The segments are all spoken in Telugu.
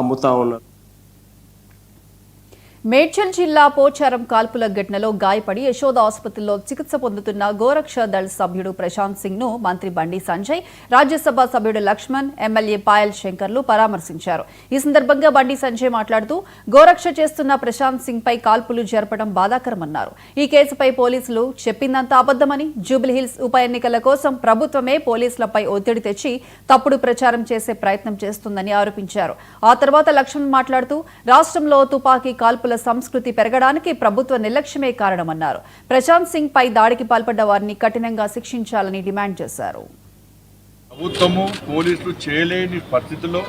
అమ్ముతా ఉన్నారు. మేడ్చల్ జిల్లా పోచారం కాల్పుల ఘటనలో గాయపడి యశోద ఆసుపత్రిలో చికిత్స పొందుతున్న గోరక్ష దళ్ సభ్యుడు ప్రశాంత్ సింగ్ ను మంత్రి బండి సంజయ్, రాజ్యసభ సభ్యుడు లక్ష్మణ్, ఎమ్మెల్యే పాయల్ శంకర్లు పరామర్శించారు. ఈ సందర్భంగా బండి సంజయ్ మాట్లాడుతూ గోరక్ష చేస్తున్న ప్రశాంత్ సింగ్ పై కాల్పులు జరపడం బాధాకరమన్నారు. ఈ కేసుపై పోలీసులు చెప్పిందంతా అబద్దమని, జూబ్లీహిల్స్ ఉప ఎన్నికల కోసం ప్రభుత్వమే పోలీసులపై ఒత్తిడి తెచ్చి తప్పుడు ప్రచారం చేసే ప్రయత్నం చేస్తుందని ఆరోపించారు. ఆ తర్వాత లక్ష్మణ్ మాట్లాడుతూ రాష్ట్రంలో తుపాకీ కాల్పుల సంస్కృతి పెరగడానికి ప్రభుత్వ నిర్లక్ష్యమే కారణమన్నారు. ప్రశాంత్ సింగ్ పై దాడికి పాల్పడ్డ వారిని కఠినంగా శిక్షించాలని డిమాండ్ చేశారు. ప్రభుత్వము పోలీసులు చేయలేని పరిస్థితుల్లో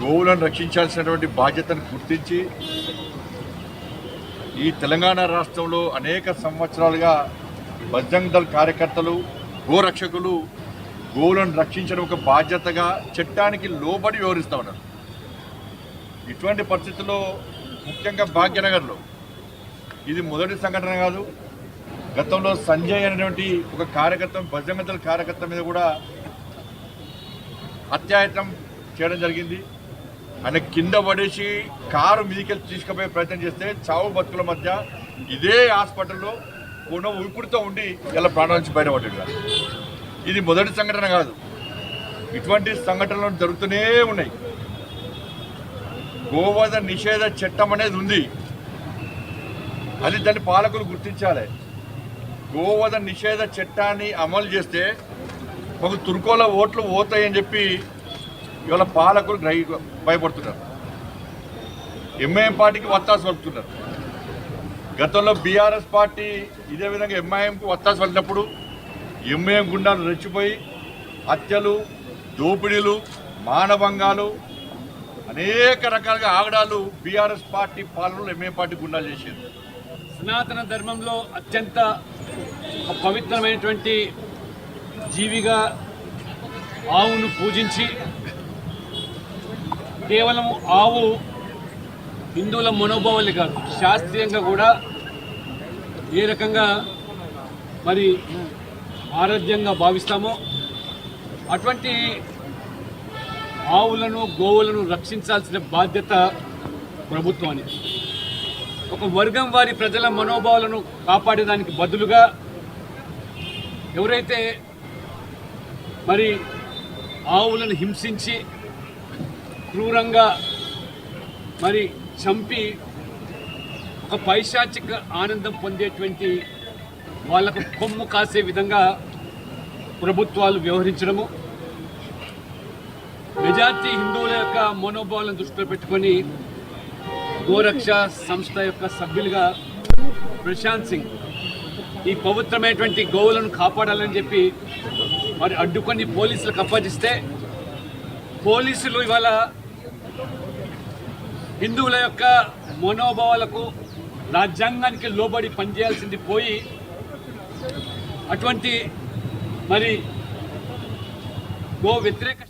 గోవులను రక్షించాల్సినటువంటి బాధ్యతను గుర్తించి ఈ తెలంగాణ రాష్ట్రంలో అనేక సంవత్సరాలుగా బజరంగ్ దళ్ కార్యకర్తలు, గోరక్షకులు గోవులను రక్షించడం ఒక బాధ్యతగా చట్టానికి లోబడి వ్యవహరిస్తూ ఉన్నారు. ఇటువంటి పరిస్థితుల్లో ముఖ్యంగా భాగ్యనగర్లో ఇది మొదటి సంఘటన కాదు. గతంలో సంజయ్ అనేటువంటి ఒక కార్యకర్త, బజరంగ్ దళ్ కార్యకర్త మీద కూడా అత్యాయత్నం చేయడం జరిగింది. ఆయన కింద పడేసి కారు మీదికెళ్ళి తీసుకుపోయే ప్రయత్నం చేస్తే చావు బతుకుల మధ్య ఇదే హాస్పిటల్లో పూర్ణ ఊపిరితో ఉండి ఇలా ప్రాణాల నుంచి బయటపడ్డాడు. ఇది మొదటి సంఘటన కాదు, ఇటువంటి సంఘటనలు జరుగుతూనే ఉన్నాయి. గోవధ నిషేధ చట్టం అనేది ఉంది, అది దాన్ని పాలకులు గుర్తించాలి. గోవధ నిషేధ చట్టాన్ని అమలు చేస్తే మాకు తుర్కోల ఓట్లు పోతాయని చెప్పి ఇవాళ పాలకులు భయపడుతున్నారు. ఎంఐఎం పార్టీకి వత్తాసు పలుకుతున్నారు. గతంలో బీఆర్ఎస్ పార్టీ ఇదే విధంగా ఎంఐఎంకి వత్తాసు పలికినప్పుడు ఎంఐఎం గుండాలు రెచ్చిపోయి హత్యలు, దోపిడీలు, మానభంగాలు, అనేక రకాలుగా ఆగడాలు బీఆర్ఎస్ పార్టీ పాలనలో ఎంఐఎం పార్టీ గుండాలు చేసేది. సనాతన ధర్మంలో అత్యంత పవిత్రమైనటువంటి జీవిగా ఆవును పూజించి, కేవలం ఆవు హిందువుల మనోభావాలు కాదు, శాస్త్రీయంగా కూడా ఏ రకంగా మరి ఆరోగ్యంగా భావిస్తామో అటువంటి ఆవులను, గోవులను రక్షించాల్సిన బాధ్యత ప్రభుత్వానికి. ఒక వర్గం వారి ప్రజల మనోభావాలను కాపాడేదానికి బదులుగా ఎవరైతే మరి ఆవులను హింసించి క్రూరంగా మరి చంపి ఒక పైశాచిక ఆనందం పొందేటువంటి వాళ్లకు కొమ్ము కాసే విధంగా ప్రభుత్వాలు వ్యవహరించడము, మెజార్టీ హిందువుల యొక్క మనోభావాలను దృష్టిలో పెట్టుకొని గోరక్ష సంస్థ యొక్క సభ్యులుగా ప్రశాంత్ సింగ్ ఈ పవిత్రమైనటువంటి గోవులను కాపాడాలని చెప్పి మరి అడ్డుకొని పోలీసులకు అప్పగిస్తే, పోలీసులు ఇవాళ హిందువుల యొక్క మనోభావాలకు, రాజ్యాంగానికి లోబడి పనిచేయాల్సింది పోయి అటువంటి మరి గో వ్యతిరేక